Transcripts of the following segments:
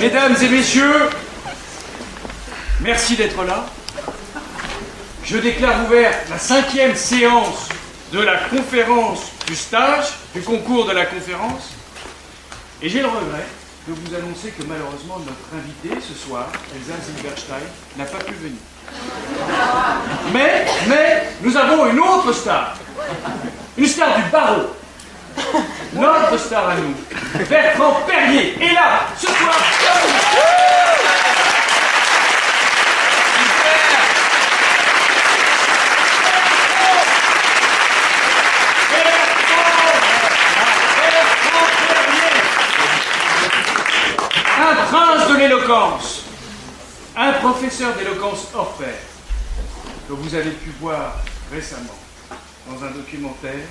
Mesdames et messieurs, merci d'être là. Je déclare ouverte la 5e séance de la conférence du stage, du concours de la conférence. Et j'ai le regret de vous annoncer que malheureusement notre invitée ce soir, Elsa Zilberstein, n'a pas pu venir. Mais nous avons une autre star. Une star du barreau. Notre star à nous, Bertrand Perrier, est là ce soir. Un prince de l'éloquence, un professeur d'éloquence hors pair, que vous avez pu voir récemment dans un documentaire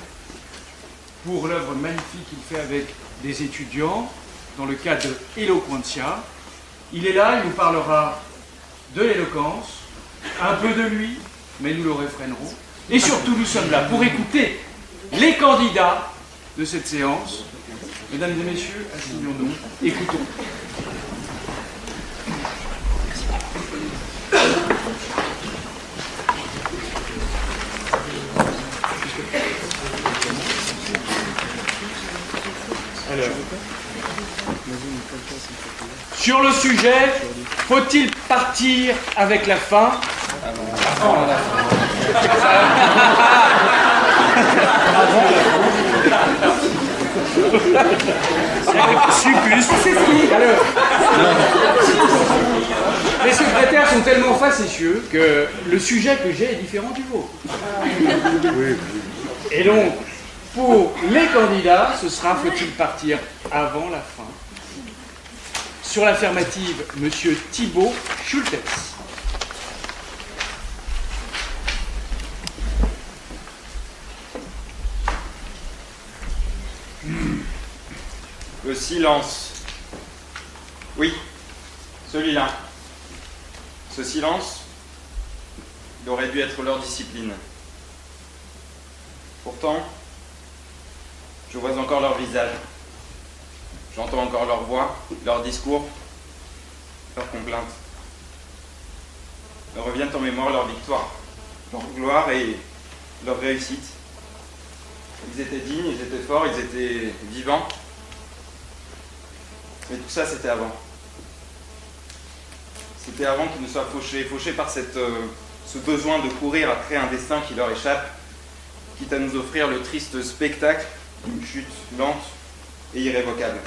pour l'œuvre magnifique qu'il fait avec des étudiants dans le cadre de Eloquentia. Il est là, il nous parlera de l'éloquence, un peu de lui, mais nous le réfrénerons. Et surtout, nous sommes là pour écouter les candidats de cette séance. Mesdames et messieurs, asseyons-nous, écoutons. Alors, sur le sujet, faut-il partir avec la faim avant la faim? Alors, les secrétaires sont tellement facétieux que le sujet que j'ai est différent du vôtre. Et donc, pour les candidats, ce sera faut-il partir avant la fin? Sur l'affirmative, monsieur Thibaut Schultes. Le silence. Oui, celui-là. Ce silence, il aurait dû être leur discipline. Pourtant, je vois encore leur visage. J'entends encore leur voix, leur discours, leurs complaintes. Me reviennent en mémoire leur victoire, leur gloire et leur réussite. Ils étaient dignes, ils étaient forts, ils étaient vivants. Mais tout ça, c'était avant. C'était avant qu'ils ne soient fauchés par ce besoin de courir après un destin qui leur échappe, quitte à nous offrir le triste spectacle d'une chute lente et irrévocable.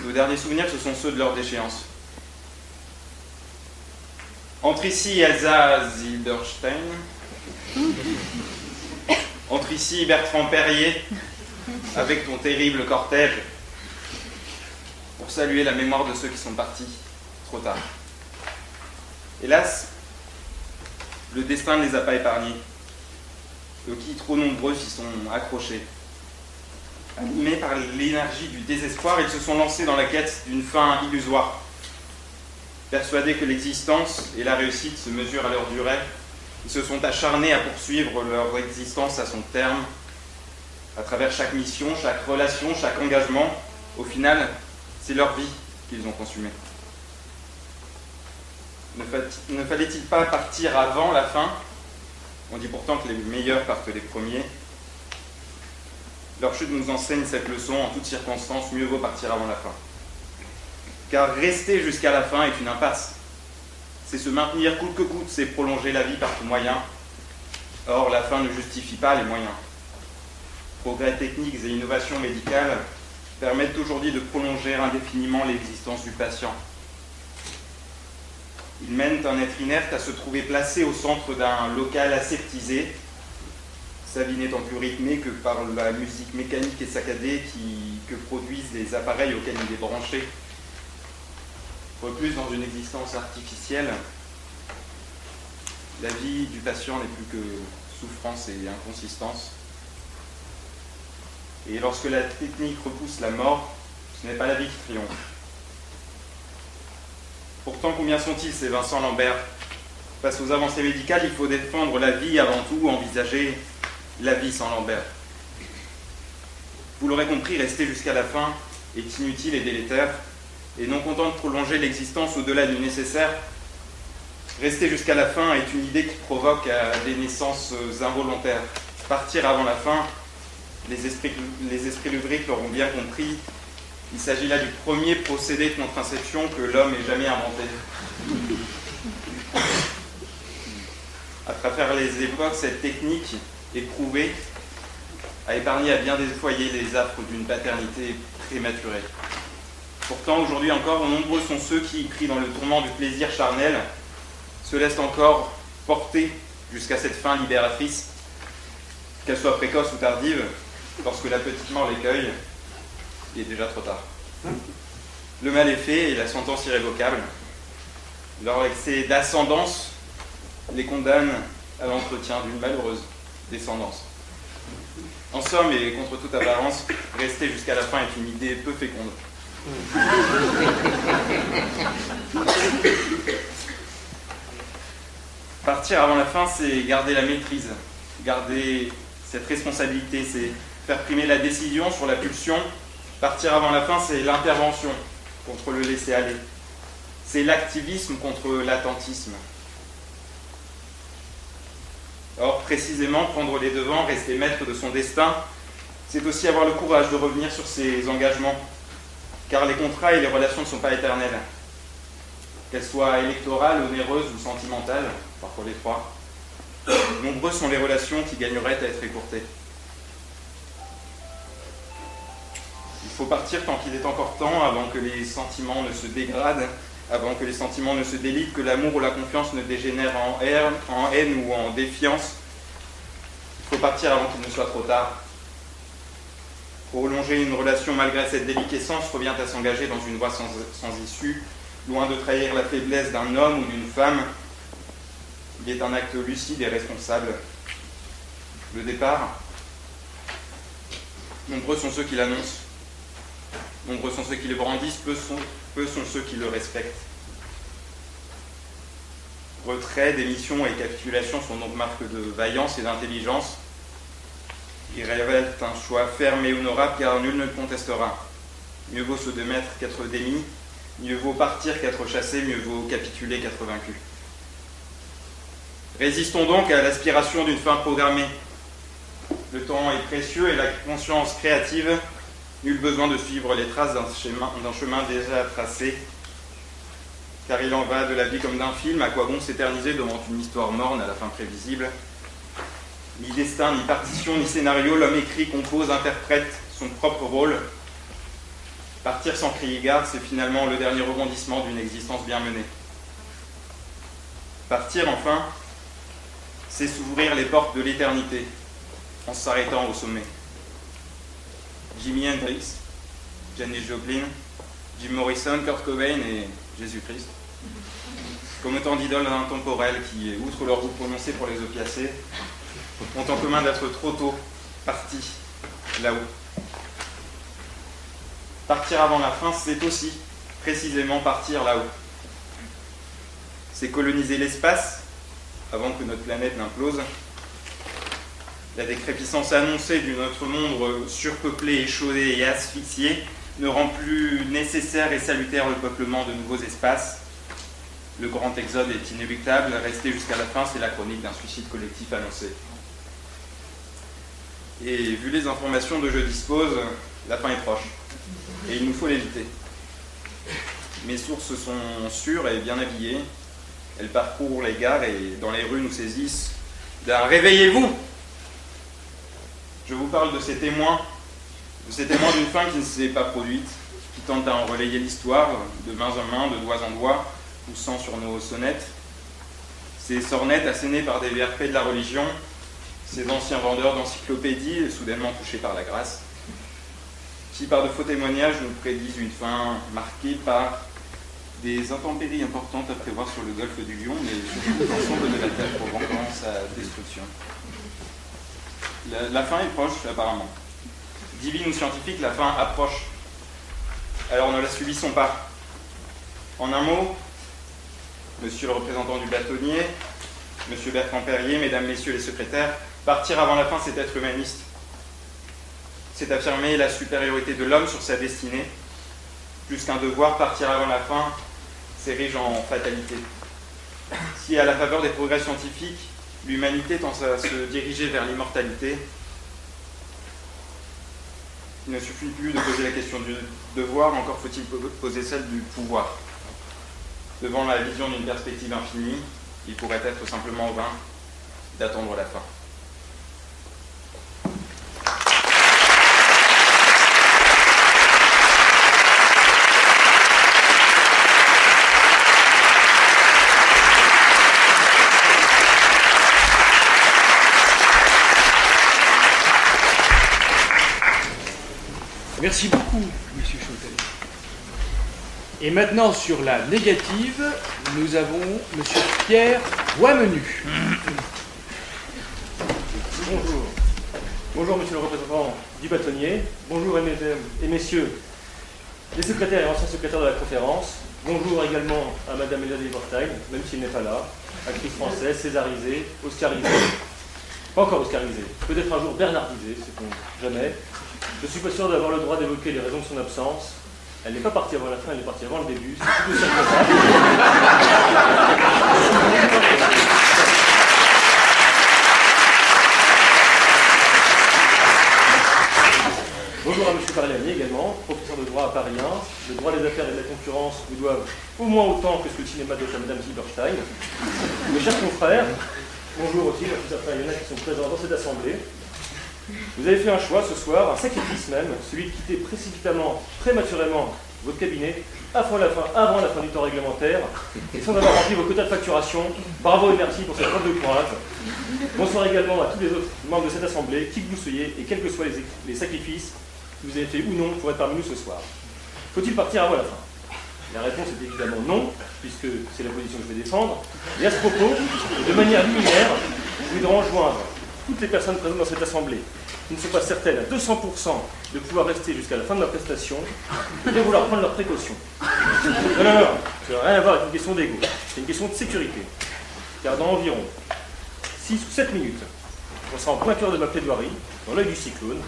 Nos derniers souvenirs, ce sont ceux de leur déchéance. Entre ici Elsa Zilberstein, entre ici Bertrand Perrier, avec ton terrible cortège, pour saluer la mémoire de ceux qui sont partis trop tard. Hélas, le destin ne les a pas épargnés. Eux qui, trop nombreux, s'y sont accrochés. Animés par l'énergie du désespoir, ils se sont lancés dans la quête d'une fin illusoire. Persuadés que l'existence et la réussite se mesurent à leur durée, ils se sont acharnés à poursuivre leur existence à son terme, à travers chaque mission, chaque relation, chaque engagement. Au final, c'est leur vie qu'ils ont consumée. Ne fallait-il pas partir avant la fin? On dit pourtant que les meilleurs partent les premiers. Leur chute nous enseigne cette leçon. En toutes circonstances, mieux vaut partir avant la fin. Car rester jusqu'à la fin est une impasse. C'est se maintenir coûte que coûte, c'est prolonger la vie par tout moyen. Or, la fin ne justifie pas les moyens. Progrès techniques et innovations médicales permettent aujourd'hui de prolonger indéfiniment l'existence du patient. Ils mènent un être inerte à se trouver placé au centre d'un local aseptisé. Sa vie n'étant plus rythmée que par la musique mécanique et saccadée que produisent les appareils auxquels il est branché. Reclus dans une existence artificielle, la vie du patient n'est plus que souffrance et inconsistance. Et lorsque la technique repousse la mort, ce n'est pas la vie qui triomphe. Pourtant, combien sont-ils ces Vincent Lambert? Face aux avancées médicales, il faut défendre la vie avant tout, envisager la vie sans Lambert. Vous l'aurez compris, rester jusqu'à la fin, est inutile et délétère, et non content de prolonger l'existence au-delà du nécessaire, rester jusqu'à la fin est une idée qui provoque des naissances involontaires. Partir avant la fin, les esprits lubriques l'auront bien compris, il s'agit là du premier procédé de contraception que l'homme ait jamais inventé. À travers les époques, cette technique éprouvée a épargné à bien des foyers les affres d'une paternité prématurée. Pourtant, aujourd'hui encore, nombreux sont ceux qui, pris dans le tourment du plaisir charnel, se laissent encore porter jusqu'à cette fin libératrice, qu'elle soit précoce ou tardive, lorsque la petite mort les cueille, il est déjà trop tard. Le mal est fait et la sentence irrévocable. Leur excès d'ascendance les condamne à l'entretien d'une malheureuse descendance. En somme, et contre toute apparence, rester jusqu'à la fin est une idée peu féconde. Partir avant la fin, c'est garder la maîtrise, garder cette responsabilité, c'est faire primer la décision sur la pulsion. Partir avant la fin, c'est l'intervention contre le laisser-aller. C'est l'activisme contre l'attentisme. Or, précisément, prendre les devants, rester maître de son destin, c'est aussi avoir le courage de revenir sur ses engagements, car les contrats et les relations ne sont pas éternelles. Qu'elles soient électorales, onéreuses ou sentimentales, parfois les trois, nombreuses sont les relations qui gagneraient à être écourtées. Il faut partir tant qu'il est encore temps, avant que les sentiments ne se dégradent, avant que les sentiments ne se délitent, que l'amour ou la confiance ne dégénère en haine ou en défiance. Il faut partir avant qu'il ne soit trop tard. Prolonger une relation malgré cette déliquescence revient à s'engager dans une voie sans issue, loin de trahir la faiblesse d'un homme ou d'une femme. Il est un acte lucide et responsable. Le départ, nombreux sont ceux qui l'annoncent, nombreux sont ceux qui le brandissent, peu sont ceux qui le respectent. Retrait, démission et capitulation sont donc marques de vaillance et d'intelligence. Ils révèlent un choix ferme et honorable car nul ne le contestera. Mieux vaut se démettre qu'être démis, mieux vaut partir qu'être chassé, mieux vaut capituler qu'être vaincu. Résistons donc à l'aspiration d'une fin programmée. Le temps est précieux et la conscience créative, nul besoin de suivre les traces d'un chemin déjà tracé, car il en va de la vie comme d'un film. À quoi bon s'éterniser devant une histoire morne à la fin prévisible? Ni destin, ni partition, ni scénario, l'homme écrit, compose, interprète son propre rôle. Partir sans crier gare, c'est finalement le dernier rebondissement d'une existence bien menée. Partir, enfin, c'est s'ouvrir les portes de l'éternité, en s'arrêtant au sommet. Jimi Hendrix, Janis Joplin, Jim Morrison, Kurt Cobain et Jésus-Christ, comme autant d'idoles intemporelles qui, outre leur goût prononcé pour les opiacés, ont en commun d'être trop tôt partis là-haut. Partir avant la fin, c'est aussi précisément partir là-haut. C'est coloniser l'espace avant que notre planète n'implose. La décrépissance annoncée du notre monde surpeuplé, échaudé et asphyxié ne rend plus nécessaire et salutaire le peuplement de nouveaux espaces. Le grand exode est inéluctable. Rester jusqu'à la fin, c'est la chronique d'un suicide collectif annoncé. Et vu les informations dont je dispose, la fin est proche. Et il nous faut l'éviter. Mes sources sont sûres et bien habillées. Elles parcourent les gares et dans les rues nous saisissent d'un « Réveillez-vous !» Je vous parle de ces témoins d'une fin qui ne s'est pas produite, qui tentent à en relayer l'histoire, de main en main, de doigt en doigt, poussant sur nos sonnettes. Ces sornettes assénées par des VRP de la religion, ces anciens vendeurs d'encyclopédies, soudainement touchés par la grâce, qui par de faux témoignages nous prédisent une fin marquée par des intempéries importantes à prévoir sur le golfe du Lion, mais surtout l'ensemble de la Terre provoquant sa destruction. La fin est proche, apparemment. Divine ou scientifique, la fin approche. Alors ne la subissons pas. En un mot, monsieur le représentant du bâtonnier, monsieur Bertrand Perrier, mesdames, messieurs les secrétaires, partir avant la fin, c'est être humaniste. c'est affirmer la supériorité de l'homme sur sa destinée. Plus qu'un devoir, partir avant la fin s'érige en fatalité. Si à la faveur des progrès scientifiques, l'humanité tend à se diriger vers l'immortalité, il ne suffit plus de poser la question du devoir, encore faut-il poser celle du pouvoir. Devant la vision d'une perspective infinie, il pourrait être simplement vain d'attendre la fin. Merci beaucoup, Monsieur Chautel. Et maintenant, sur la négative, nous avons Monsieur Pierre Boismenu. Bonjour. Bonjour, monsieur le représentant du bâtonnier. Bonjour, mesdames et messieurs, les secrétaires et anciens secrétaires de la conférence. Bonjour également à madame Mélanie Bortagne, même s'il n'est pas là, actrice française, césarisée, oscarisée. Pas encore oscarisée, peut-être un jour bernardisée, sait-on jamais. Je suis pas sûr d'avoir le droit d'évoquer les raisons de son absence. Elle n'est pas partie avant la fin, elle est partie avant le début. C'est plutôt ça que ça. Bonjour à M. Parliani également, professeur de droit à Paris 1. Le droit des affaires et de la concurrence vous doivent au moins autant que ce que le cinéma doit à Mme Silberstein. Mes chers confrères, bonjour aussi, il y en a qui sont présents dans cette assemblée. Vous avez fait un choix ce soir, un sacrifice même, celui de quitter précipitamment, prématurément votre cabinet avant la fin du temps réglementaire et sans avoir rempli vos quotas de facturation. Bravo et merci pour cette preuve de courage. Bonsoir également à tous les autres membres de cette assemblée, qui que vous soyez et quels que soient les sacrifices que vous avez fait ou non pour être parmi nous ce soir. Faut-il partir avant la fin? La réponse est évidemment non, puisque c'est la position que je vais défendre. Et à ce propos, de manière liminaire, je voudrais enjoindre toutes les personnes présentes dans cette assemblée qui ne sont pas certaines à 200% de pouvoir rester jusqu'à la fin de ma prestation, de bien vouloir prendre leurs précautions. Non, ça n'a rien à voir avec une question d'ego, c'est une question de sécurité. Car dans environ 6 ou 7 minutes, on sera en plein cœur de ma plaidoirie, dans l'œil du cyclone,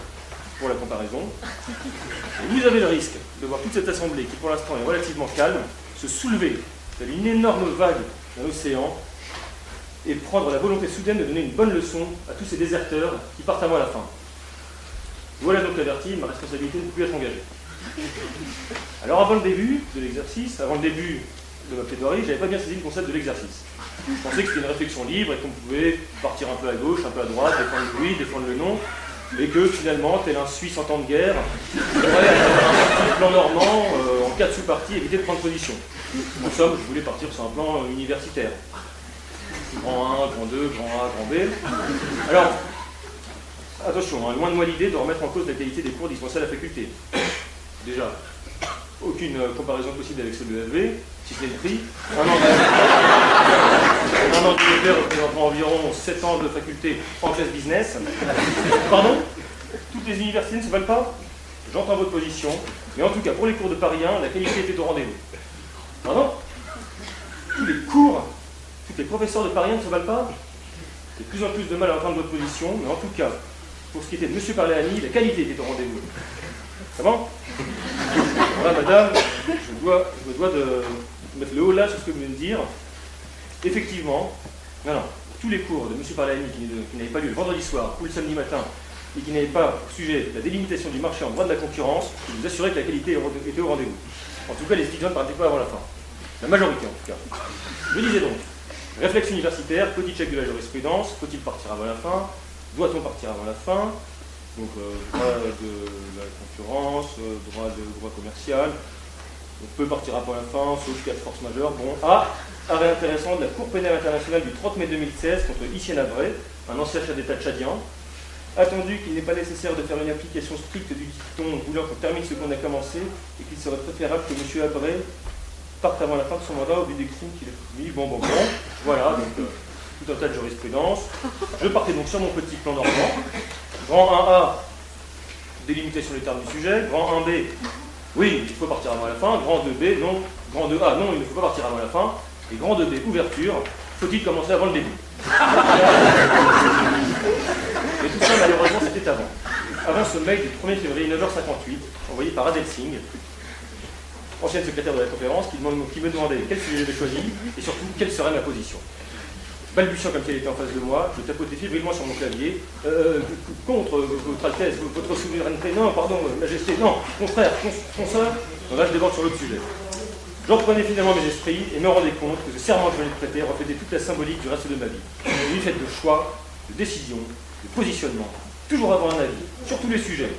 pour la comparaison. Et vous avez le risque de voir toute cette assemblée, qui pour l'instant est relativement calme, se soulever telle une énorme vague d'un océan, et prendre la volonté soudaine de donner une bonne leçon à tous ces déserteurs qui partent avant la fin. Voilà donc averti, ma responsabilité ne peut plus être engagée. Alors avant le début de l'exercice, avant le début de ma plaidoirie, j'avais pas bien saisi le concept de l'exercice. Je pensais que c'était une réflexion libre et qu'on pouvait partir un peu à gauche, un peu à droite, défendre le oui, défendre le non, et que finalement, tel un Suisse en temps de guerre, on pourrait avoir un plan normand, en cas de sous-parti, éviter de prendre position. En somme, je voulais partir sur un plan universitaire. Grand 1, grand 2, grand A, grand B. Alors, attention, loin de moi l'idée de remettre en cause la qualité des cours dispensés à la faculté. Déjà, aucune comparaison possible avec ceux de l'EFV, si c'est le prix. Un an de l'EFV représentant environ 7 ans de faculté en classe business. Pardon? Toutes les universités ne se valent pas? J'entends votre position, mais en tout cas, pour les cours de Paris 1, la qualité était au rendez-vous. Pardon? Tous les cours, tous les professeurs de Paris 1 ne se valent pas? J'ai de plus en plus de mal à entendre votre position, mais en tout cas, pour ce qui était de M. Parléani, la qualité était au rendez-vous. C'est bon? Voilà, madame, je me dois de mettre le haut là sur ce que vous venez de dire. Effectivement, tous les cours de M. Parléani qui n'avaient pas lieu le vendredi soir ou le samedi matin et qui n'avaient pas pour sujet la délimitation du marché en droit de la concurrence, je vous assurais que la qualité était au rendez-vous. En tout cas, les étudiants ne partaient pas avant la fin. La majorité, en tout cas. Je disais donc, réflexe universitaire, petit check de la jurisprudence, faut-il partir avant la fin? Doit-on partir avant la fin? Donc, droit de la concurrence, droit commercial. On peut partir avant la fin, sauf cas de force majeure. Bon, arrêt intéressant de la Cour pénale internationale du 30 mai 2016 contre Hissien Abré, un ancien chef d'État tchadien. Attendu qu'il n'est pas nécessaire de faire une application stricte du dicton voulant qu'on termine ce qu'on a commencé et qu'il serait préférable que M. Abré parte avant la fin de son mandat au vu des crimes qu'il a commis. Bon. Voilà, donc tout un tas de jurisprudence. Je partais donc sur mon petit plan normand. Grand 1A, délimitation des termes du sujet. Grand 1B, oui, il faut partir avant la fin. Grand 2B, non. Grand 2A, non, il ne faut pas partir avant la fin. Et grand 2B, ouverture, faut-il commencer avant le début? Et tout ça, malheureusement, c'était avant. avant ce mail du 1er février 9h58, envoyé par Adèle Singh, ancienne secrétaire de la conférence, qui me demandait quel sujet j'avais choisi et surtout quelle serait ma position. Balbutiant comme si elle était en face de moi, je tapotais fébrilement sur mon clavier. Contre votre Altesse, votre souveraineté, non, pardon, Majesté, non, confrère, consœur. Donc là, je déborde sur l'autre sujet. J'en prenais finalement mes esprits et me rendais compte que ce serment que je venais de prêter reflétait toute la symbolique du reste de ma vie. Une faite de choix, de décision, de positionnement. Toujours avoir un avis, sur tous les sujets.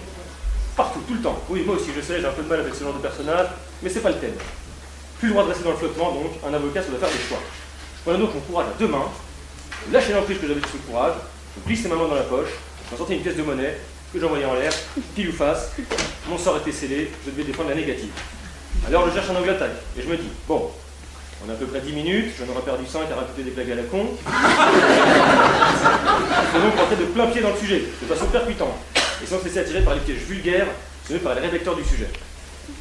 Partout, tout le temps. Oui, moi aussi, je sais, j'ai un peu de mal avec ce genre de personnage, mais c'est pas le thème. Plus le droit de rester dans le flottement, donc, un avocat, ça doit faire des choix. Je prenais donc mon courage à deux mains, lâcher l'emprise que j'avais sur ce courage, je glissais ma main dans la poche, j'en sortais une pièce de monnaie, que j'envoyais en l'air, pile ou face, mon sort était scellé, je devais défendre la négative. Alors je cherche un angle d'attaque, et je me dis, bon, on a à peu près 10 minutes, j'en aurais perdu 5 à rajouter des blagues à la con. Il faut donc rentrer de plein pied dans le sujet, de façon percutante, et sans se laisser attirer par les pièges vulgaires, semés par les rédacteurs du sujet.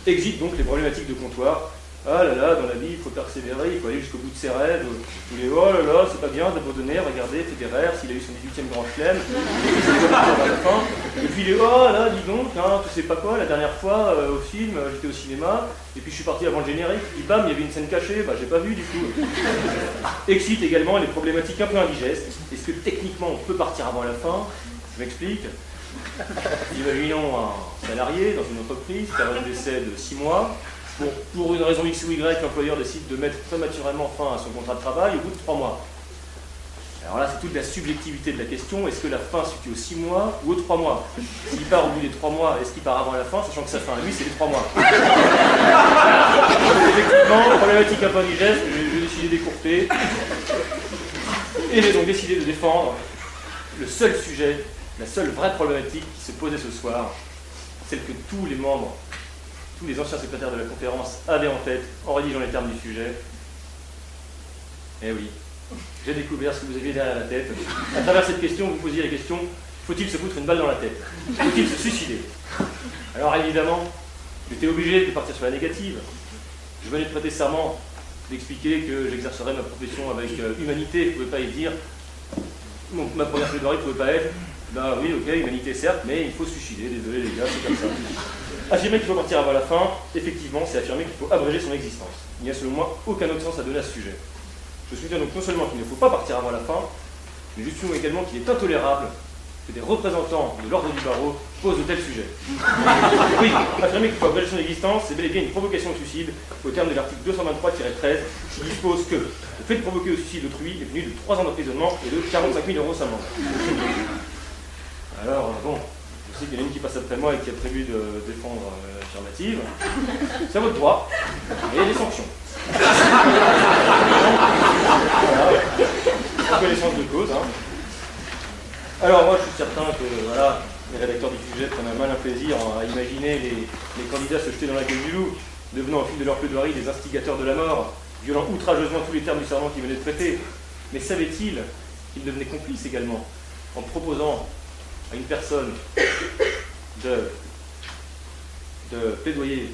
Exit donc les problématiques de comptoir. Ah là là, dans la vie, il faut persévérer, il faut aller jusqu'au bout de ses rêves. Tous les oh là là, c'est pas bien d'abandonner, regardez, Federer, s'il a eu son 18e grand chelem, à la fin. Et puis les oh là, dis donc, hein, tu sais pas quoi, la dernière fois au film, j'étais au cinéma, et puis je suis parti avant le générique, et bam, il y avait une scène cachée, bah j'ai pas vu du coup. Excite également les problématiques un peu indigestes. Est-ce que techniquement on peut partir avant la fin? Je m'explique. Imaginons un salarié dans une entreprise, période d'essai de 6 mois. Bon, pour une raison X ou Y, l'employeur décide de mettre prématurément fin à son contrat de travail au bout de 3 mois. Alors là, c'est toute la subjectivité de la question. Est-ce que la fin se situe aux 6 mois ou aux 3 mois? S'il part au bout des 3 mois, est-ce qu'il part avant la fin, sachant que sa fin à lui, c'est les 3 mois? Effectivement, problématique un peu indigeste, j'ai décidé d'écourter. Et j'ai donc décidé de défendre le seul sujet, la seule vraie problématique qui se posait ce soir, celle que tous les membres, tous les anciens secrétaires de la conférence avaient en tête en rédigeant les termes du sujet. Eh oui, j'ai découvert ce que vous aviez derrière la tête. À travers cette question, vous posiez la question, faut-il se foutre une balle dans la tête? Faut-il se suicider? Alors évidemment, j'étais obligé de partir sur la négative. Je venais de prêter serment, d'expliquer que j'exercerais ma profession avec humanité. Je ne pouvais pas y dire. Ma première plaidoirie ne pouvait pas être, ben oui, ok, humanité certes, mais il faut se suicider, désolé les gars, c'est comme ça. Affirmer qu'il faut partir avant la fin, effectivement, c'est affirmer qu'il faut abréger son existence. Il n'y a selon moi aucun autre sens à donner à ce sujet. Je soutiens donc non seulement qu'il ne faut pas partir avant la fin, mais je soutiens également qu'il est intolérable que des représentants de l'ordre du barreau posent de tels sujets. Oui, affirmer qu'il faut abréger son existence, c'est bel et bien une provocation au suicide, au terme de l'article 223-13, qui dispose que le fait de provoquer au suicide d'autrui est puni de 3 ans d'emprisonnement et de 45 000 € seulement. Alors, bon, je sais qu'il y en a une qui passe après moi et qui a prévu de défendre l'affirmative. C'est à votre droit, mais il y a des sanctions. Voilà, en connaissance de cause. Hein. Alors moi, je suis certain que voilà, les rédacteurs du sujet prennent un malin plaisir à imaginer les candidats se jeter dans la gueule du loup, devenant au fil de leur plaidoirie des instigateurs de la mort, violant outrageusement tous les termes du serment qu'ils venaient de prêter. Mais savaient-ils qu'ils devenaient complices également, en proposant à une personne de plaidoyer,